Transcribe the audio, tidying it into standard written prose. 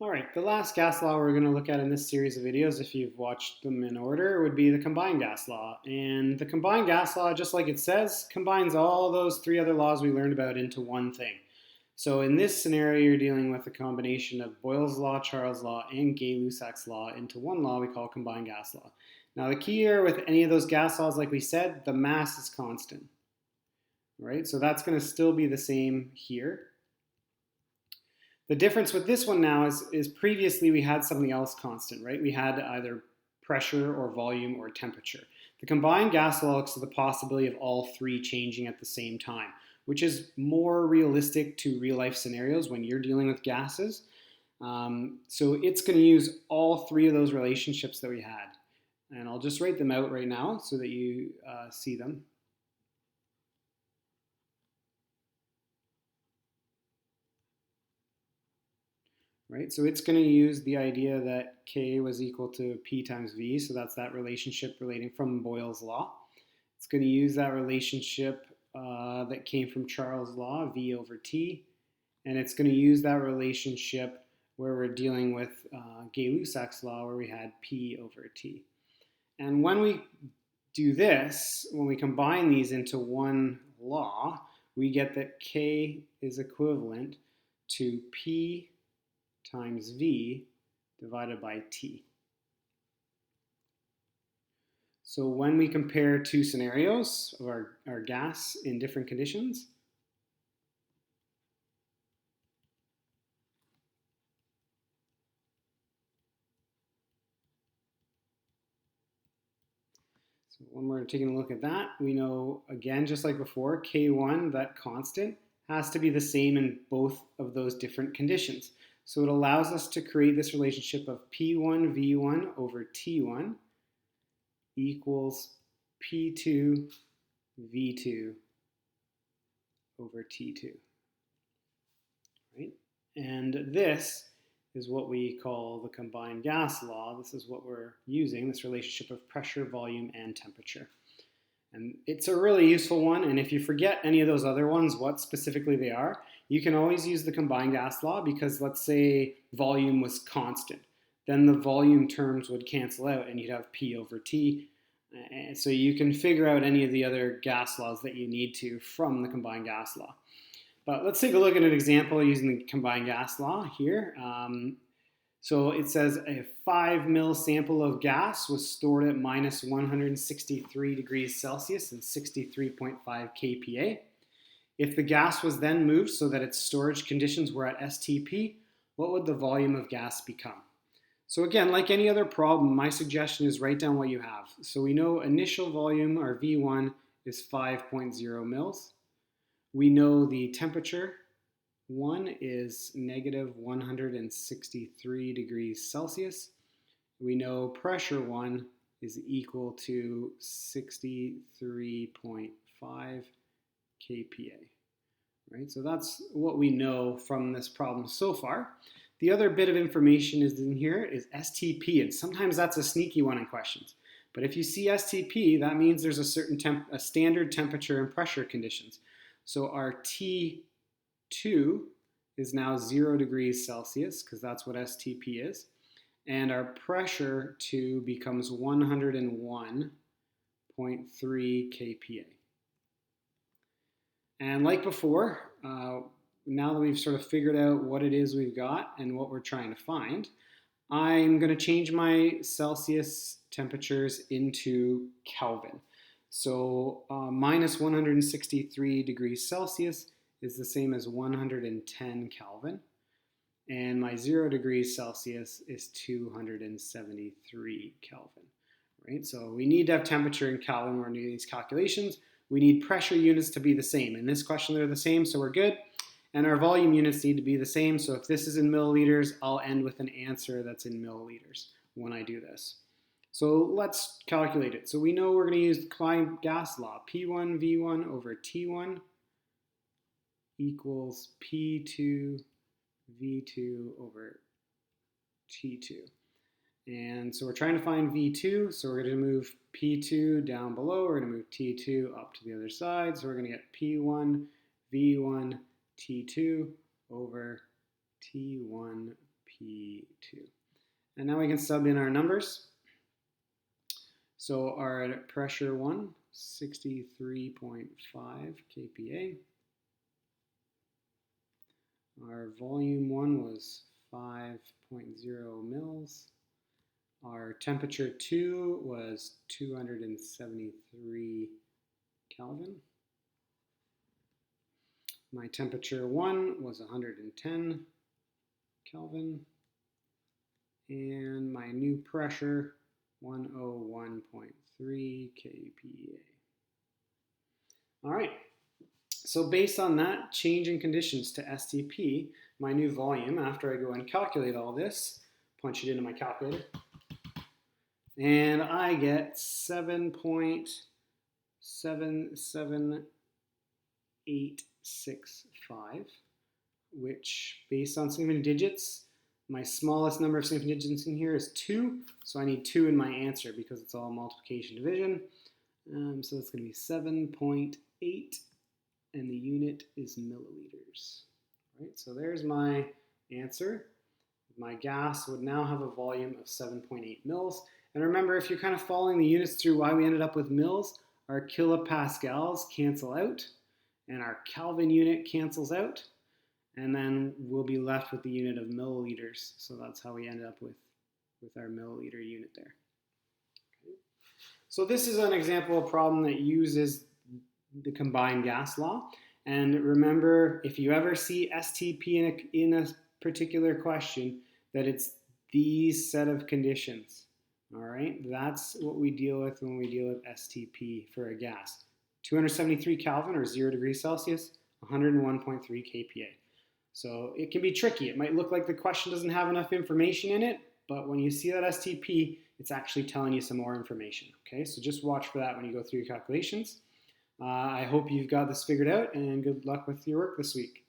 All right, the last gas law we're going to look at in this series of videos, if you've watched them in order, would be the combined gas law. And the combined gas law, just like it says, combines all those three other laws we learned about into one thing. So in this scenario, you're dealing with a combination of Boyle's law, Charles' law, and Gay-Lussac's law into one law we call combined gas law. Now the key here with any of those gas laws, like we said, the mass is constant, right? So that's going to still be the same here. The difference with this one now is previously we had something else constant, right? We had either pressure or volume or temperature. The combined gas law looks at the possibility of all three changing at the same time, which is more realistic to real life scenarios when you're dealing with gases. So it's going to use all three of those relationships that we had. And I'll just write them out right now so that you see them. Right? So it's going to use the idea that K was equal to P times V, so that's that relationship relating from Boyle's law. It's going to use that relationship that came from Charles' law, V over T, and it's going to use that relationship where we're dealing with Gay-Lussac's law, where we had P over T. And when we do this, when we combine these into one law, we get that K is equivalent to P times V divided by T. So when we compare two scenarios of our gas in different conditions, so when we're taking a look at that, we know, again, just like before, K1, that constant, has to be the same in both of those different conditions. So it allows us to create this relationship of P1 V1 over T1 equals P2 V2 over T2, right? And this is what we call the combined gas law. This is what we're using, this relationship of pressure, volume, and temperature. And it's a really useful one, and if you forget any of those other ones, what specifically they are, you can always use the combined gas law because let's say volume was constant. Then the volume terms would cancel out and you'd have P over T. And so you can figure out any of the other gas laws that you need to from the combined gas law. But let's take a look at an example using the combined gas law here. So it says a 5 mil sample of gas was stored at minus 163 degrees Celsius and 63.5 kPa. If the gas was then moved so that its storage conditions were at STP, what would the volume of gas become? So again, like any other problem, my suggestion is write down what you have. So we know initial volume, or V1, is 5.0 mils. We know the temperature, 1 is negative 163 degrees Celsius. We know pressure 1 is equal to 63.5 kPa. Right? So that's what we know from this problem so far. The other bit of information is in here is STP, and sometimes that's a sneaky one in questions. But if you see STP, that means there's a certain standard temperature and pressure conditions. So our T2 is now 0 degrees Celsius, because that's what STP is. And our pressure 2 becomes 101.3 kPa. And like before, now that we've sort of figured out what it is we've got and what we're trying to find, I'm going to change my Celsius temperatures into Kelvin. So minus 163 degrees Celsius is the same as 110 Kelvin. And my 0 degrees Celsius is 273 Kelvin. Right? So we need to have temperature in Kelvin when we're doing these calculations. We need pressure units to be the same. In this question, they're the same, so we're good. And our volume units need to be the same. So if this is in milliliters, I'll end with an answer that's in milliliters when I do this. So let's calculate it. So we know we're going to use the combined gas law. P1 V1 over T1 equals P2 V2 over T2. And so we're trying to find V2, so we're going to move P2 down below, we're going to move T2 up to the other side, so we're going to get P1 V1 T2 over T1 P2. And now we can sub in our numbers. So our pressure 1, 63.5 kPa. Our volume 1 was 5.0 mils. Our temperature 2 was 273 Kelvin. My temperature 1 was 110 Kelvin. And my new pressure, 101.3 kPa. All right. So based on that change in conditions to STP, my new volume, after I go and calculate all this, punch it into my calculator, and I get 7.77865, which based on significant digits, my smallest number of significant digits in here is 2, so I need 2 in my answer because it's all multiplication division. So that's going to be 7.8, and the unit is milliliters. Right, so there's my answer. My gas would now have a volume of 7.8 mils. And remember, if you're kind of following the units through why we ended up with mils, our kilopascals cancel out, and our Kelvin unit cancels out, and then we'll be left with the unit of milliliters. So that's how we ended up with our milliliter unit there. Okay. So this is an example of a problem that uses the combined gas law. And remember, if you ever see STP in a particular question, that it's these set of conditions. All right, that's what we deal with when we deal with STP for a gas. 273 Kelvin or 0 degrees Celsius, 101.3 kPa. So it can be tricky. It might look like the question doesn't have enough information in it, but when you see that STP, it's actually telling you some more information. Okay, so just watch for that when you go through your calculations. I hope you've got this figured out, and good luck with your work this week.